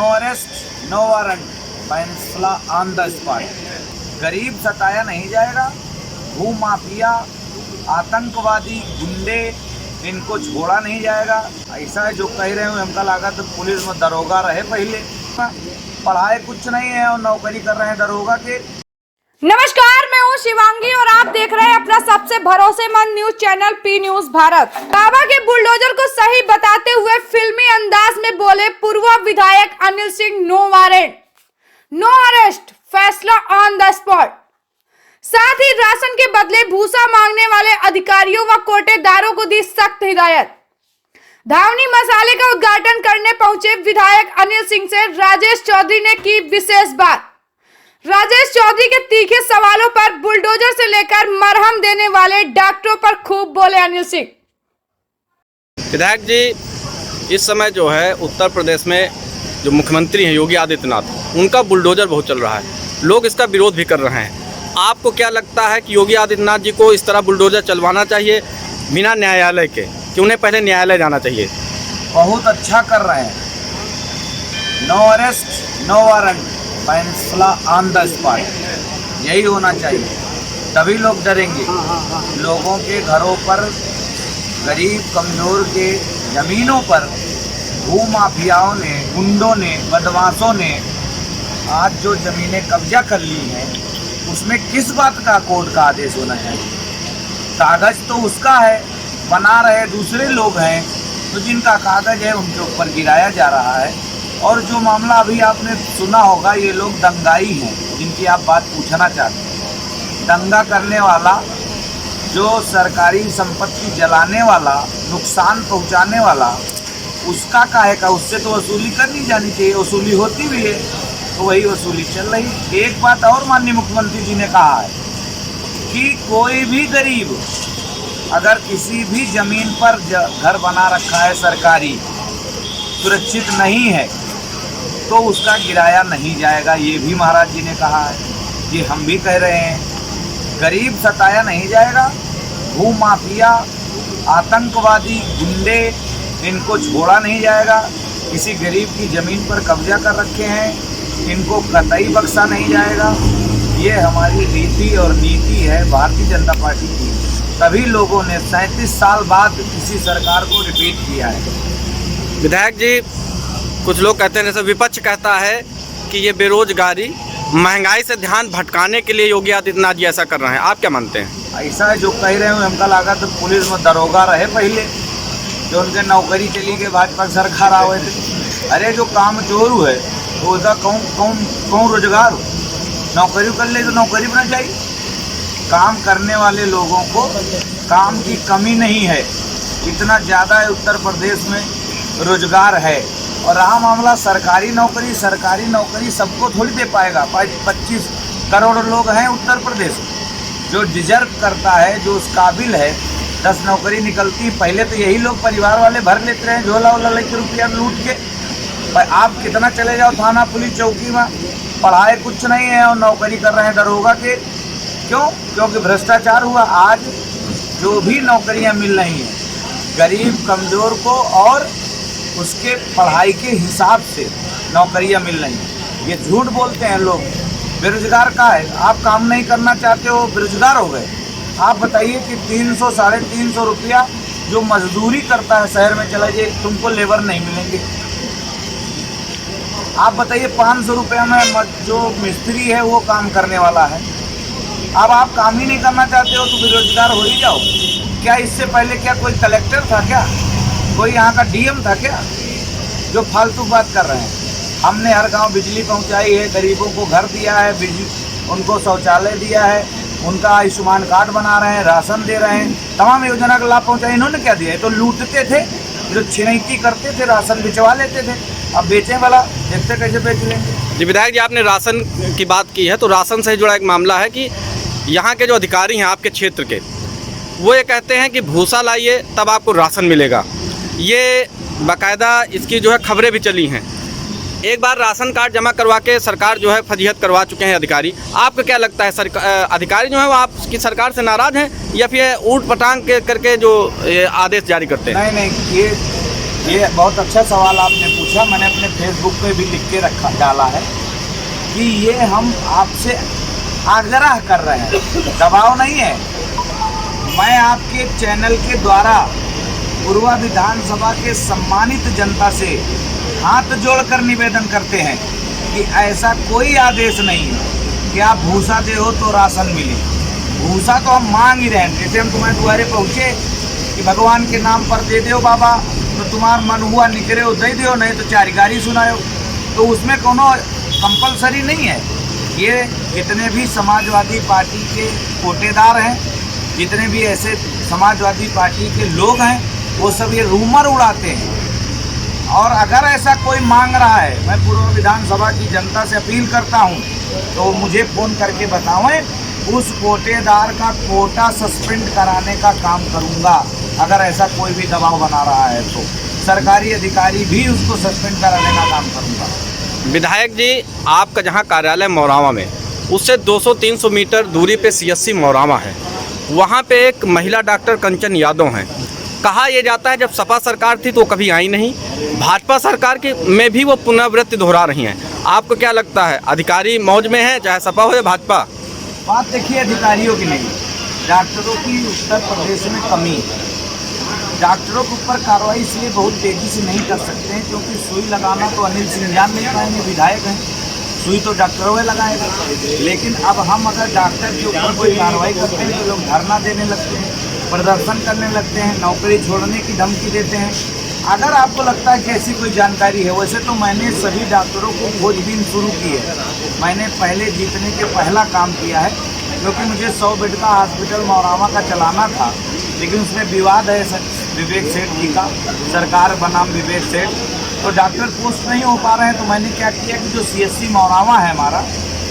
No arrest no warrant, फैसला on the spot. गरीब सताया नहीं जाएगा, भू माफिया, आतंकवादी, गुंडे, इनको छोड़ा नहीं जाएगा। ऐसा है जो कह रहे हो हमका लगा तो पुलिस में दरोगा रहे पहले, पढ़ाए कुछ नहीं है और नौकरी कर रहे हैं दरोगा के। नमस्कार, मैं हूं शिवांगी और आप देख रहे हैं अपना सबसे भरोसेमंद news channel P news Bharat. बाबा के बुलडोजर को सही बताते हुए फिल्मी अंदाज में बोले पूर्व विधायक Anil Singh, no warrant no arrest, फैसला ऑन द स्पॉट। साथ ही राशन के बदले भूसा मांगने वाले अधिकारियों व कोटेदारों को दी सख्त हिदायत। धावनी मसाले का उद्घाटन करने पहुंचे विधायक अनिल सिंह से राजेश चौधरी ने की विशेष बात। राजेश चौधरी के तीखे सवालों पर बुलडोजर से लेकर मरहम देने वाले डॉक्टरों पर खूब बोले अनिल सिंह। विधायक जी, इस समय जो है उत्तर प्रदेश में जो मुख्यमंत्री हैं योगी आदित्यनाथ, उनका बुलडोजर बहुत चल रहा है, लोग इसका विरोध भी कर रहे हैं। आपको क्या लगता है कि योगी आदित्यनाथ जी को इस तरह बुलडोजर चलवाना चाहिए बिना न्यायालय के, कि उन्हें पहले न्यायालय जाना चाहिए? बहुत अच्छा कर रहे हैं। नो अरेस्ट नो वारंट, फैसला ऑन द स्पॉट, यही होना चाहिए, तभी लोग डरेंगे। लोगों के घरों पर, गरीब कमजोर के जमीनों पर भू माफियाओं ने, गुंडों ने, बदमाशों ने आज जो जमीनें कब्जा कर ली हैं, उसमें किस बात का कोर्ट का आदेश होना चाहिए? कागज तो उसका है, बना रहे दूसरे लोग हैं, तो जिनका कागज है उनके ऊपर गिराया जा रहा है। और जो मामला अभी आपने सुना होगा, ये लोग दंगाई हैं जिनकी आप बात पूछना चाहते हैं। दंगा करने वाला, जो सरकारी संपत्ति जलाने वाला, नुकसान पहुंचाने वाला, उसका काहे का, उससे तो वसूली करनी जानी चाहिए, वसूली होती भी है, तो वही वसूली चल रही। एक बात और माननीय मुख्यमंत्री जी ने कहा है कि कोई भी गरीब अगर किसी भी जमीन पर घर बना रखा है सरकारी, सुरक्षित नहीं है, तो उसका गिराया नहीं जाएगा, ये भी महाराज जी ने कहा है, ये हम भी कह रहे हैं। गरीब सताया नहीं जाएगा, भू माफिया, आतंकवादी, गुंडे, इनको छोड़ा नहीं जाएगा। किसी गरीब की ज़मीन पर कब्जा कर रखे हैं, इनको कतई बख्शा नहीं जाएगा। ये हमारी रीति और नीति है भारतीय जनता पार्टी की, तभी लोगों ने 37 साल बाद किसी सरकार को रिपीट किया है। विधायक जी, कुछ लोग कहते हैं, जैसे विपक्ष कहता है कि ये बेरोजगारी, महंगाई से ध्यान भटकाने के लिए योगी आदित्यनाथ जी ऐसा कर रहे हैं, आप क्या मानते हैं? ऐसा है जो कह रहे हो हमका लगा तो पुलिस में दरोगा रहे पहले, जो उनके नौकरी चली गई, भाजपा की सरकार आवे थे। अरे जो काम चोरू है तो उसका कौन रोजगार हो, नौकरी कर ले तो नौकरी बना चाहिए। काम करने वाले लोगों को काम की कमी नहीं है, इतना ज़्यादा है उत्तर प्रदेश में रोजगार है। और रहा मामला सरकारी नौकरी सबको थोड़ी दे पाएगा। 25 करोड़ लोग हैं उत्तर प्रदेश में, जो डिजर्व करता है, जो उस काबिल है, 10 नौकरी निकलती है। पहले तो यही लोग परिवार वाले भर लेते हैं झोला वोला लेके, रुपया लूट के। आप कितना चले जाओ थाना पुलिस चौकी में, पढ़ाए कुछ नहीं है और नौकरी कर रहे हैं दरोगा के। क्यों? क्योंकि भ्रष्टाचार हुआ। आज जो भी नौकरियां मिल रही हैं गरीब कमज़ोर को, और उसके पढ़ाई के हिसाब से नौकरियां मिल रही हैं। ये झूठ बोलते हैं लोग। बेरोजगार का है, आप काम नहीं करना चाहते हो, बेरोजगार हो गए। आप बताइए कि 300 साढ़े 300 रुपया जो मजदूरी करता है शहर में चला जाए, तुमको लेबर नहीं मिलेंगे। आप बताइए 500 रुपया में जो मिस्त्री है वो काम करने वाला है। अब आप काम ही नहीं करना चाहते हो तो बेरोजगार हो ही जाओ। क्या इससे पहले क्या कोई कलेक्टर था क्या, कोई यहाँ का डीएम था क्या जो फालतू बात कर रहे हैं? हमने हर गांव बिजली पहुंचाई है, गरीबों को घर दिया है, उनको शौचालय दिया है, उनका आयुष्मान कार्ड बना रहे हैं, राशन दे रहे हैं, तमाम योजना का लाभ पहुंचाया। इन्होंने क्या दिया? तो लूटते थे, जो छिनैती करते थे, राशन बिचवा लेते थे। अब बेचने वाला देखते कैसे बेच लेंगे। जी विधायक जी, आपने राशन की बात की है, तो राशन से जुड़ा एक मामला है कि यहाँ के जो अधिकारी हैं आपके क्षेत्र के, वो ये कहते हैं कि भूसा लाइए तब आपको राशन मिलेगा। ये बाकायदा इसकी जो है खबरें भी चली हैं। एक बार राशन कार्ड जमा करवा के सरकार जो है फजीहत करवा चुके हैं अधिकारी। आपको क्या लगता है अधिकारी जो है वो आपकी सरकार से नाराज़ हैं या फिर ऊट पटांग के करके जो आदेश जारी करते हैं? नहीं, ये ये बहुत अच्छा सवाल आपने पूछा। मैंने अपने फेसबुक पे भी लिख के डाला है कि ये हम आपसे आग्रह कर रहे हैं, दबाव नहीं है। मैं आपके चैनल के द्वारा पूर्वा विधानसभा के सम्मानित जनता से हाथ जोड़कर निवेदन करते हैं कि ऐसा कोई आदेश नहीं है कि आप भूसा दे हो तो राशन मिले। भूसा तो हम मांग ही रहे हैं। जैसे हम तुम्हारे द्वारे पहुँचे कि भगवान के नाम पर दे दो बाबा, तो तुम्हारा मन हुआ निकले हो दे दो, नहीं तो चार गाड़ी सुनाओ। तो उसमें कोनो कंपलसरी नहीं है। ये जितने भी समाजवादी पार्टी के कोटेदार हैं, जितने भी ऐसे समाजवादी पार्टी के लोग हैं, वो सब ये रूमर उड़ाते हैं। और अगर ऐसा कोई मांग रहा है, मैं पूर्व विधानसभा की जनता से अपील करता हूं, तो मुझे फ़ोन करके बताएं। उस कोटेदार का कोटा सस्पेंड कराने का काम करूंगा। अगर ऐसा कोई भी दबाव बना रहा है तो सरकारी अधिकारी भी उसको सस्पेंड कराने का काम करूंगा। विधायक जी, आपका जहां कार्यालय मौरावा में, उससे 200-300 मीटर दूरी पे CSC मौरावा है। वहां पे एक महिला डॉक्टर कंचन यादव हैं। कहा यह जाता है जब सपा सरकार थी तो कभी आई नहीं, भाजपा सरकार की में भी वो पुनरावृत्ति दोहरा रही हैं। आपको क्या लगता है, अधिकारी मौज में है, चाहे सपा हो या भाजपा? बात देखिए अधिकारियों की नहीं, डॉक्टरों की उत्तर प्रदेश में कमी है। डॉक्टरों के ऊपर कार्रवाई इसलिए बहुत तेज़ी से नहीं कर सकते हैं क्योंकि सुई लगाना तो अनिल सिंह जान नहीं पाएंगे, विधायक हैं। सुई तो डॉक्टरों में लगाएगा। लेकिन अब हम अगर डॉक्टर के ऊपर कोई कार्रवाई करते हैं तो लोग धरना देने लगते हैं, प्रदर्शन करने लगते हैं, नौकरी छोड़ने की धमकी देते हैं। अगर आपको लगता है कि ऐसी कोई जानकारी है, वैसे तो मैंने सभी डॉक्टरों को खोजबीन शुरू की है। मैंने पहले जीतने के पहला काम किया है क्योंकि मुझे 100 बेड का हॉस्पिटल मौरावा का चलाना था, लेकिन उसमें विवाद है विवेक सेठ जी का, सरकार बनाम विवेक सेठ, तो डॉक्टर पोस्ट नहीं हो पा रहे हैं। तो मैंने क्या किया कि जो CSC मौरावा है हमारा,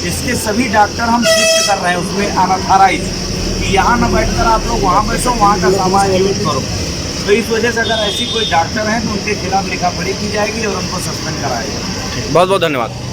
इसके सभी डॉक्टर हम शिफ्ट कर रहे हैं उसमें अनऑथराइज, कि यहाँ न बैठकर आप लोग वहाँ बैठो, वहाँ का सामान यूज करो। तो इस वजह से अगर ऐसी कोई डॉक्टर हैं तो उनके खिलाफ लिखा पढ़ी की जाएगी और उनको सस्पेंड कराया जाएगा। बहुत बहुत धन्यवाद।